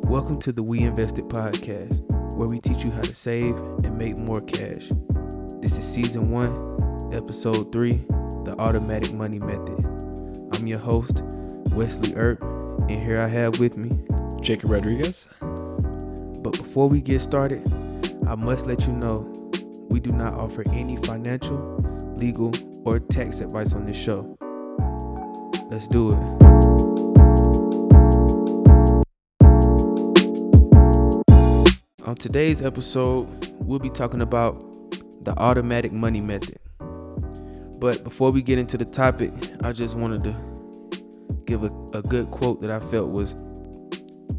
Welcome to the We Invested podcast, where we teach you how to save and make more cash. This is season 1, episode 3, the automatic money method. I'm your host, Wesley Earp, and here I have with me Jacob Rodriguez. But before we get started, I must let you know we do not offer any financial, legal, or tax advice on this show. Let's do it. On today's episode, we'll be talking about the automatic money method. But before we get into the topic, I just wanted to give a good quote that I felt was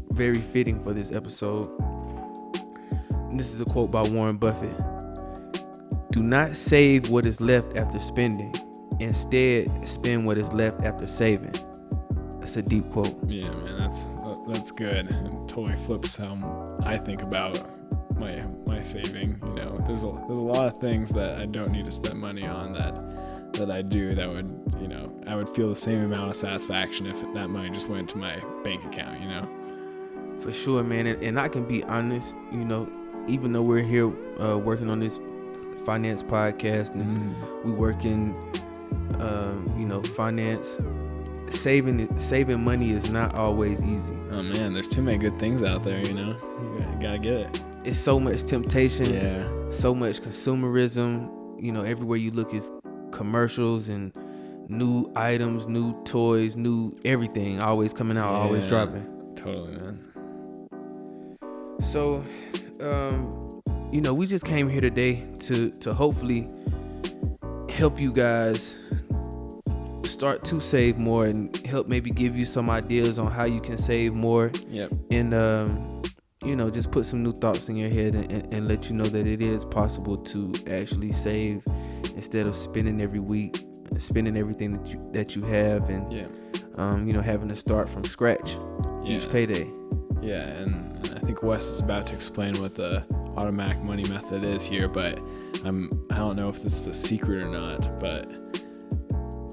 very fitting for this episode. And this is a quote by Warren Buffett. Do not save what is left after spending. Instead, spend what is left after saving. That's a deep quote. Yeah, man, that's good. It totally flips how I think about my saving. You know, there's a lot of things that I don't need to spend money on that I do that would, you know, I would feel the same amount of satisfaction if that money just went to my bank account, you know. For sure, man. And I can be honest, you know, even though we're here working on this finance podcast and we work in, finance, saving money is not always easy. Oh man, there's too many good things out there, you know. You gotta get it. It's so much temptation. Yeah. So much consumerism. You know, everywhere you look is commercials and new items, new toys, new everything always coming out, always dropping. Totally, man. So, we just came here today to hopefully help you guys start to save more and help maybe give you some ideas on how you can save more. Yep. And, just put some new thoughts in your head and let you know that it is possible to actually save instead of spending every week, spending everything that you have and, having to start from scratch each payday. Yeah, and I think Wes is about to explain what the automatic money method is here, but I don't know if this is a secret or not,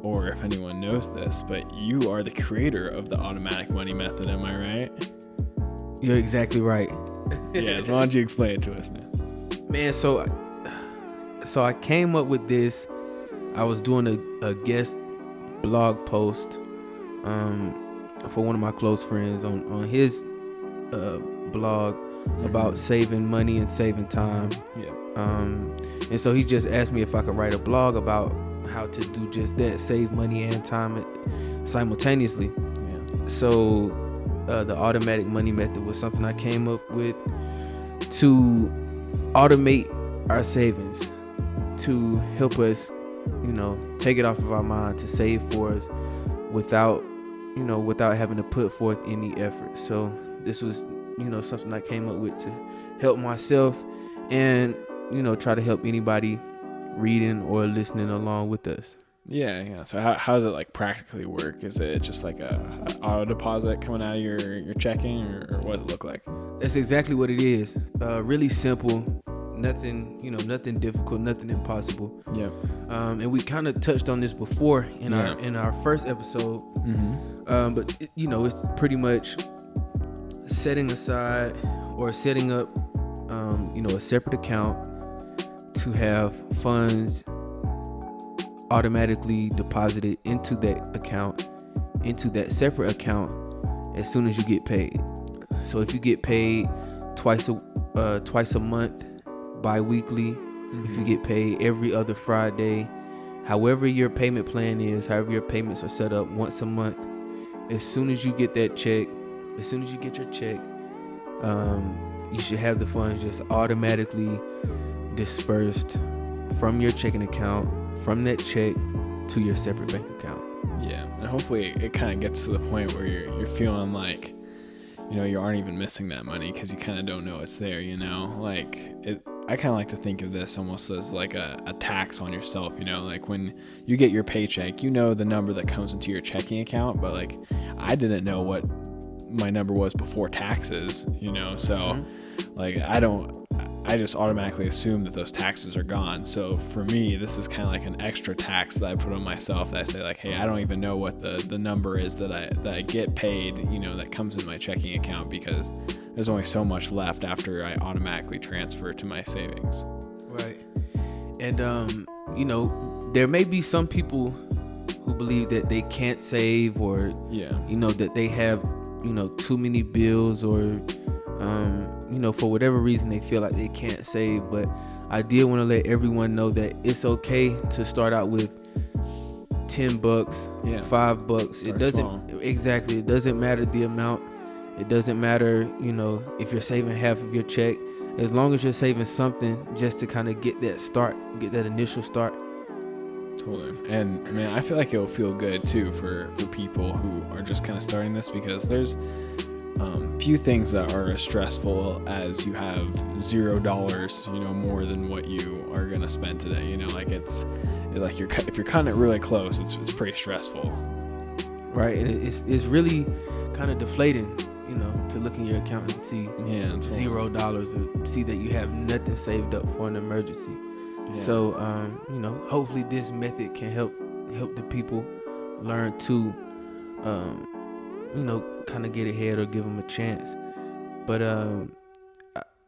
or if anyone knows this, but you are the creator of the automatic money method, am I right? You're exactly right. Yeah, so why don't you explain it to us now? Man, so I came up with this. I was doing a guest blog post for one of my close friends on his blog about saving money and saving time. Yeah. And so he just asked me if I could write a blog about how to do just that, save money and time simultaneously. Yeah. So the automatic money method was something I came up with to automate our savings, to help us, take it off of our mind, to save for us without having to put forth any effort. So this was, something I came up with to help myself and, try to help anybody reading or listening along with us. Yeah. So how does it like practically work? Is it just like a auto deposit coming out of your checking, or what does it look like? That's exactly what it is. Really simple. Nothing difficult, nothing impossible. Yeah. And we kind of touched on this before in our first episode. Mm-hmm. But it's pretty much setting aside or setting up, a separate account to have funds automatically deposited into that account, into that separate account as soon as you get paid. So if you get paid twice a month, bi-weekly, if you get paid every other Friday, however your payment plan is, however your payments are set up once a month, as soon as you get your check, you should have the funds just automatically dispersed from your checking account, from that check to your separate bank account. Yeah, and hopefully it kind of gets to the point where you're feeling like, you aren't even missing that money because you kind of don't know it's there, like it. I kind of like to think of this almost as like a tax on yourself, like when you get your paycheck, the number that comes into your checking account, but like I didn't know what my number was before taxes, so like I I just automatically assume that those taxes are gone. So for me, this is kind of like an extra tax that I put on myself, that I say like, hey, I don't even know what the number is that I get paid, you know, that comes in my checking account, because there's only so much left after I automatically transfer to my savings. Right. And you know, there may be some people who believe that they can't save, or you know, that they have, you know, too many bills, or you know, for whatever reason they feel like they can't save. But I did want to let everyone know that it's okay to start out with $10, $5. It doesn't small. Exactly. It doesn't matter the amount. It doesn't matter, you know, if you're saving half of your check, as long as you're saving something just to kind of get that start, get that initial start. Totally. And I mean, I feel like it'll feel good too for people who are just kind of starting this, because there's few things that are as stressful as you have $0, you know, more than what you are going to spend today. You know, like it's like if you're cutting it really close, it's pretty stressful. Right. And it's really kind of deflating, you know, to look in your account and see $0 and see that you have nothing saved up for an emergency. Yeah. So, you know, hopefully this method can help the people learn to, you know, kind of get ahead or give them a chance. But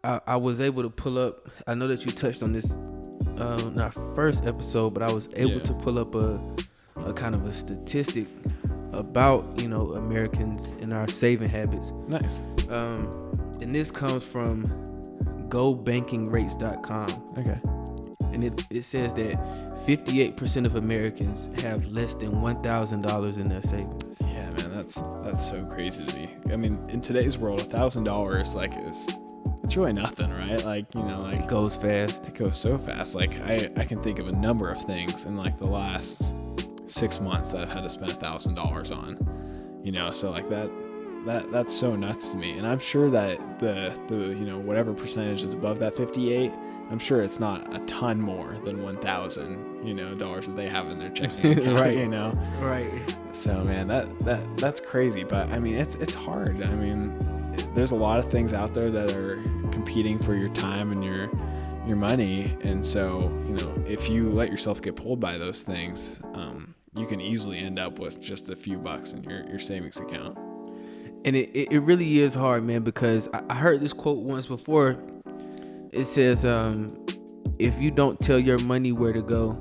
I was able to pull up, I know that you touched on this in our first episode, but I was able to pull up a kind of a statistic about, you know, Americans and our saving habits. Nice. And this comes from GoBankingRates.com. Okay. And it says that 58% of Americans have less than $1,000 in their savings. Yeah, man, that's so crazy to me. I mean, in today's world, $1,000 like it's really nothing, right? Like, you know, like it goes fast. It goes so fast. Like I can think of a number of things in like the last 6 months that I've had to spend $1,000 on. You know, so like that's so nuts to me. And I'm sure that the you know, whatever percentage is above that 58, I'm sure it's not a ton more than $1,000, you know, dollars that they have in their checking account, right? You know, right. So man, that's crazy. But I mean, it's hard. I mean, there's a lot of things out there that are competing for your time and your money, and so, you know, if you let yourself get pulled by those things, you can easily end up with just a few bucks in your savings account. And it really is hard, man, because I heard this quote once before. It says, if you don't tell your money where to go,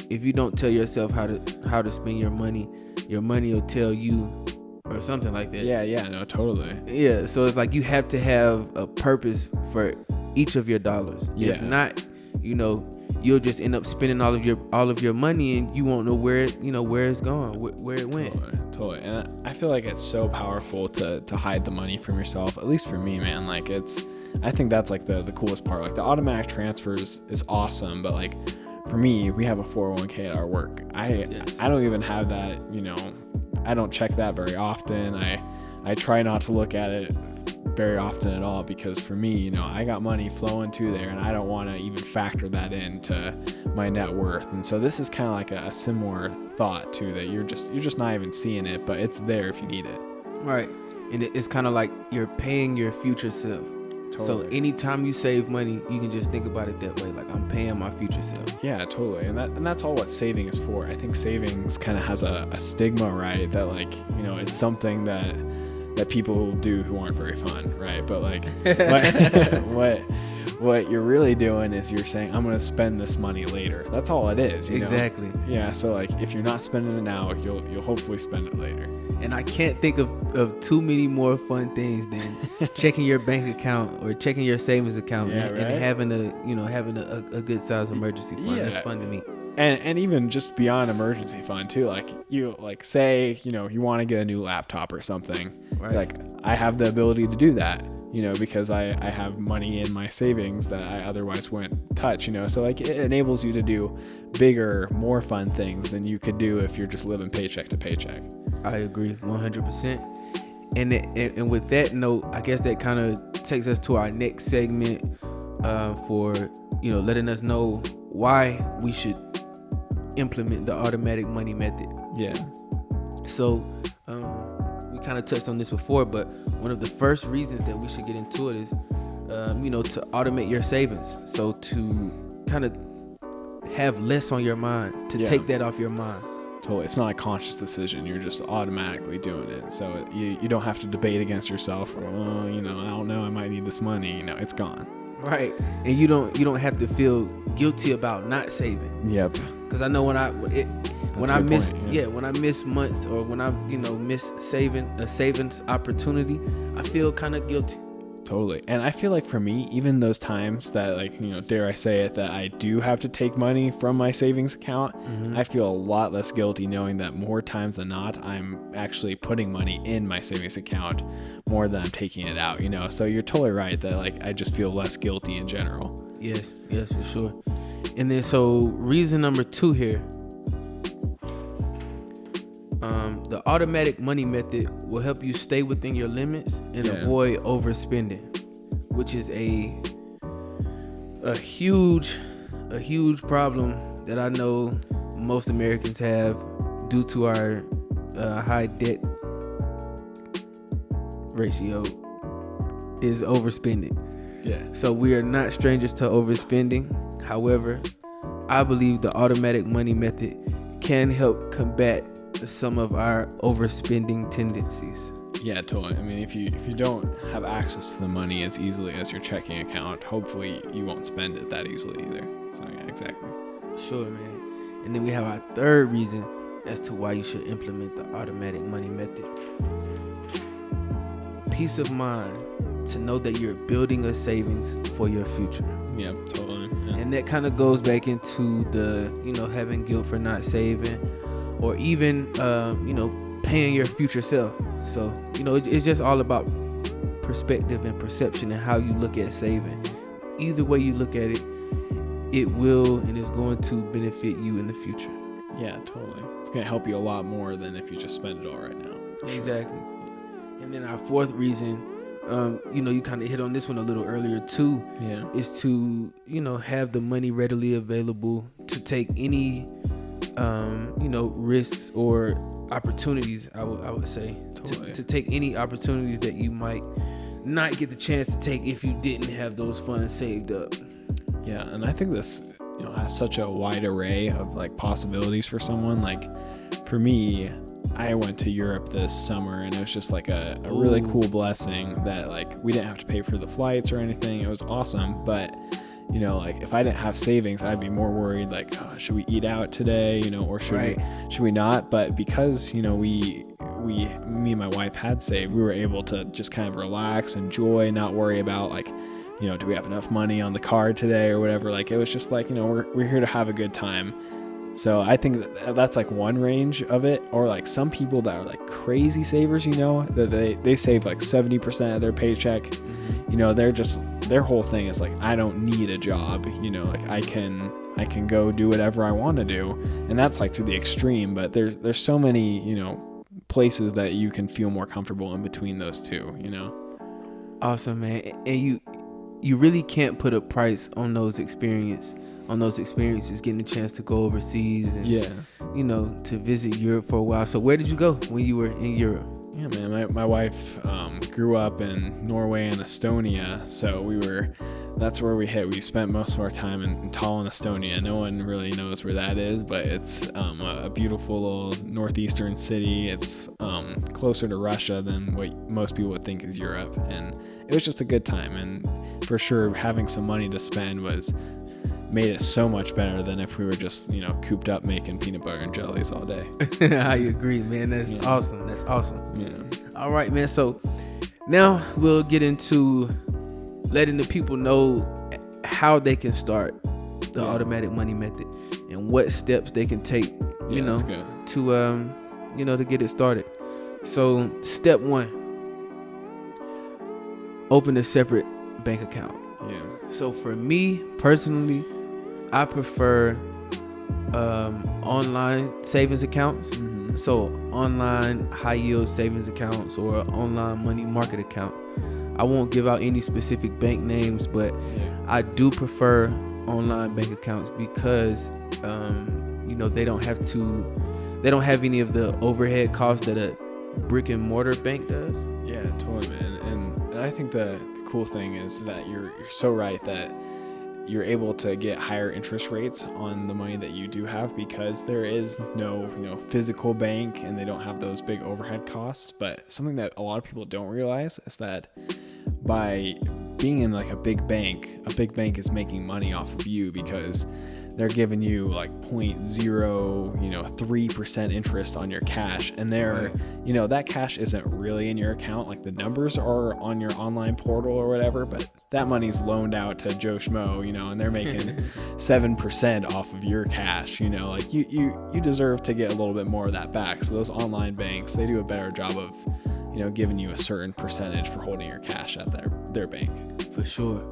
if you don't tell yourself how to spend your money will tell you, or something like that. Yeah, no, totally. Yeah, so it's like you have to have a purpose for each of your dollars. Yeah. If not, you know, you'll just end up spending all of your money, and you won't know where it's going, where it went. Totally. And I feel like it's so powerful to hide the money from yourself. At least for me, man. Like I think that's like the coolest part. Like the automatic transfers is awesome, but like for me, we have a 401k at our work. I don't even have that, you know, I don't check that very often. I try not to look at it very often at all, because for me, you know, I got money flowing to there, and I don't want to even factor that into my net worth. And so this is kind of like a similar thought too, that you're just not even seeing it, but it's there if you need it. Right. And it's kind of like you're paying your future self. Totally. So anytime you save money, you can just think about it that way. Like, I'm paying my future self. Yeah, totally. And that's all what saving is for. I think savings kind of has a stigma, right? That, like, you know, it's something that people do who aren't very fun, right? But like what you're really doing is you're saying, I'm going to spend this money later. That's all it is. You know? Exactly. Yeah. So like, if you're not spending it now, you'll hopefully spend it later. And I can't think of too many more fun things than checking your bank account or checking your savings account, and having a good size emergency fund. Yeah. That's fun to me. And even just beyond emergency fund too, like you say, you know, you want to get a new laptop or something, right? Like, I have the ability to do that, you know, because I have money in my savings that I otherwise wouldn't touch, you know. So like, it enables you to do bigger, more fun things than you could do if you're just living paycheck to paycheck. I agree 100%. And with that note, I guess that kind of takes us to our next segment for, you know, letting us know why we should implement the automatic money method. Yeah. So we kind of touched on this before, but one of the first reasons that we should get into it is to automate your savings. So to kind of have less on your mind, to take that off your mind. Totally. It's not a conscious decision. You're just automatically doing it. So you don't have to debate against yourself. I don't know. I might need this money. It's gone. Right. And you don't have to feel guilty about not saving. Yep. Because I know when I miss months, or when I miss a savings opportunity, I feel kind of guilty. Totally. And I feel like for me, even those times that dare I say it, that I do have to take money from my savings account, I feel a lot less guilty knowing that more times than not, I'm actually putting money in my savings account more than I'm taking it out, So you're totally right that I just feel less guilty in general. Yes, for sure. And then so reason number 2 here, the automatic money method will help you stay within your limits and avoid overspending, which is a huge problem that I know most Americans have due to our high debt ratio, is overspending. Yeah. So we are not strangers to overspending. However, I believe the automatic money method can help combat some of our overspending tendencies. Yeah, totally. I mean, if you don't have access to the money as easily as your checking account, hopefully you won't spend it that easily either. So yeah, exactly. Sure, man. And then we have our third reason as to why you should implement the automatic money method. Peace of mind to know that you're building a savings for your future. Yeah, totally. Yeah. And that kind of goes back into the, having guilt for not saving, or even, paying your future self. So, it's just all about perspective and perception and how you look at saving. Either way you look at it, it will and is going to benefit you in the future. Yeah, totally. It's going to help you a lot more than if you just spend it all right now. Exactly. And then our fourth reason, you kind of hit on this one a little earlier too, is to, have the money readily available to take any risks or opportunities, I would say, totally. to take any opportunities that you might not get the chance to take if you didn't have those funds saved up. Yeah, and I think this has such a wide array of possibilities for someone. For me, I went to Europe this summer, and it was just a really cool blessing that we didn't have to pay for the flights or anything. It was awesome, but if I didn't have savings, I'd be more worried, should we eat out today, or should we not? But because, me and my wife had saved, we were able to just kind of relax, enjoy, not worry about do we have enough money on the card today or whatever. It was just we're here to have a good time. So I think that's one range of it. Or some people that are crazy savers, that they save 70% of their paycheck. Mm-hmm. Their whole thing is I don't need a job, I can go do whatever I want to do. And that's to the extreme, but there's so many, places that you can feel more comfortable in between those two, Awesome, man. And you really can't put a price on those experiences, getting a chance to go overseas and, to visit Europe for a while. So where did you go when you were in Europe? Yeah, man, my wife grew up in Norway and Estonia, so that's where we spent most of our time in Tallinn, Estonia. No one really knows where that is, but it's a beautiful little northeastern city. It's closer to Russia than what most people would think is Europe, and it was just a good time. And for sure, having some money to spend made it so much better than if we were just cooped up making peanut butter and jellies all day. I agree, man. That's awesome. Yeah. All right, man. So now we'll get into letting the people know how they can start the automatic money method and what steps they can take, to get it started. So step 1, open a separate bank account. Yeah. So for me personally, I prefer online savings accounts. Mm-hmm. So online high yield savings accounts or online money market account. I won't give out any specific bank names, but I do prefer online bank accounts because they don't have any of the overhead costs that a brick and mortar bank does. Yeah, totally, man. And I think the cool thing is that you're so right that you're able to get higher interest rates on the money that you do have because there is no, physical bank and they don't have those big overhead costs. But something that a lot of people don't realize is that by being in like a big bank is making money off of you because they're giving you like 0.03% interest on your cash, and that cash isn't really in your account. Like the numbers are on your online portal or whatever, but that money's loaned out to Joe Schmo, and they're making 7% off of your cash. Like you deserve to get a little bit more of that back. So those online banks, they do a better job of giving you a certain percentage for holding your cash at their bank. For sure.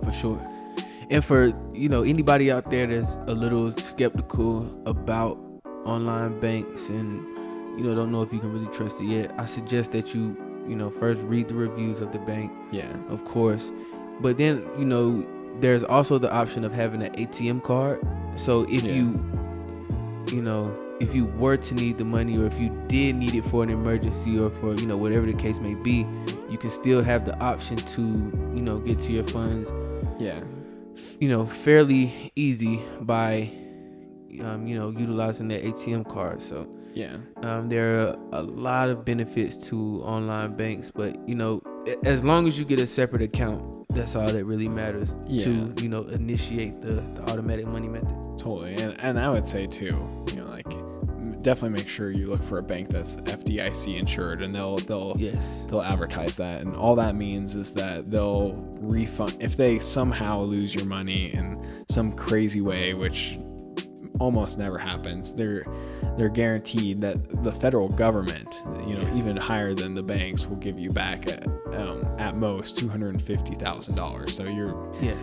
And for, anybody out there that's a little skeptical about online banks and, don't know if you can really trust it yet, I suggest that you, first read the reviews of the bank. Yeah. Of course. But then, there's also the option of having an ATM card. So if if you were to need the money, or if you did need it for an emergency or for, whatever the case may be, you can still have the option to, get to your funds. Yeah. Fairly easy by, utilizing the ATM card. So yeah, there are a lot of benefits to online banks, but as long as you get a separate account, that's all that really matters to initiate the automatic money method. Totally. And I would say too, definitely make sure you look for a bank that's FDIC insured, and they'll advertise that, and all that means is that they'll refund if they somehow lose your money in some crazy way, which almost never happens. They're guaranteed that the federal government, even higher than the banks, will give you back at most $250,000. So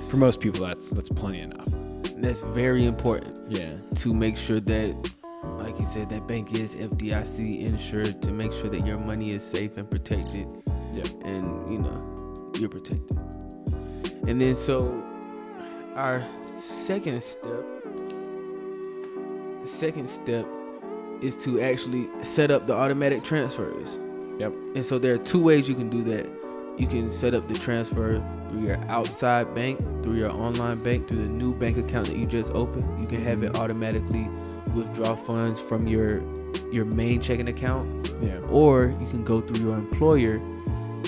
for most people that's plenty enough. That's very important. Yeah. To make sure that, like you said, that bank is FDIC insured, to make sure that your money is safe and protected. Yeah. And you're protected. And then so our second step is to actually set up the automatic transfers. Yep. And so there are two ways you can do that. You can set up the transfer through your outside bank, through your online bank, through the new bank account that you just opened. You can have it automatically withdraw funds from your main checking account. Yeah. Or you can go through your employer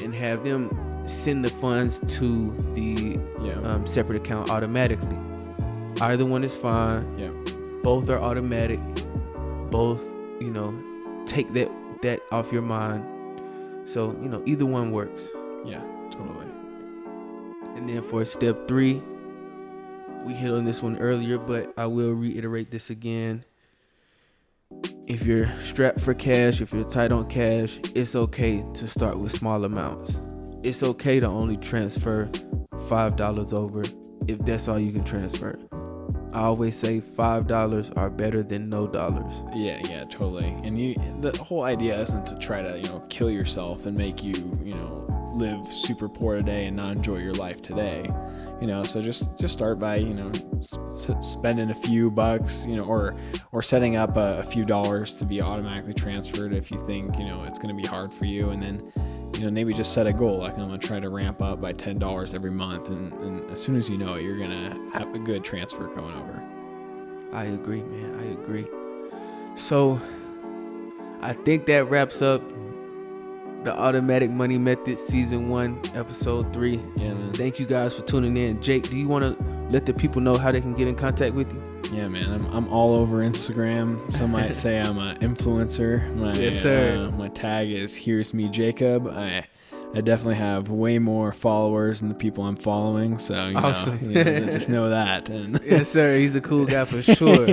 and have them send the funds to the separate account automatically. Either one is fine. Yeah. Both are automatic. Both, take that off your mind. So, either one works. Yeah, totally. And then for step 3, we hit on this one earlier, but I will reiterate this again. If you're strapped for cash, if you're tight on cash, it's okay to start with small amounts. It's okay to only transfer $5 over if that's all you can transfer. I always say $5 are better than no dollars. Yeah, totally. And the whole idea isn't to try to, kill yourself and make you, live super poor today and not enjoy your life today. So just start by, spending a few bucks, or setting up a few dollars to be automatically transferred if you think, it's going to be hard for you. And then, maybe just set a goal. Like, I'm going to try to ramp up by $10 every month. And as soon as you know it, you're going to have a good transfer going over. I agree, man. I agree. So I think that wraps up the Automatic Money Method Season 1, Episode 3. Yeah, man. Thank you guys for tuning in. Jake, do you want to let the people know how they can get in contact with you? Yeah, man. I'm all over Instagram. Some might say I'm an influencer. Yes, sir. My tag is Here's Me Jacob. I definitely have way more followers than the people I'm following. So awesome. Just know that. And yes, sir. He's a cool guy for sure.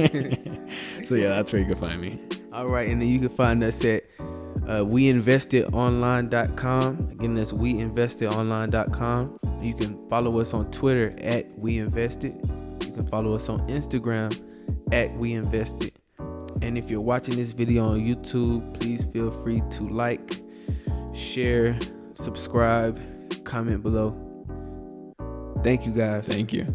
So yeah, that's where you can find me. All right, and then you can find us at WeInvestedOnline.com. Again, that's WeInvestedOnline.com. You can follow us on Twitter at WeInvested. You can follow us on Instagram at WeInvested. And if you're watching this video on YouTube, please feel free to like, share, subscribe, comment below. Thank you, guys. Thank you.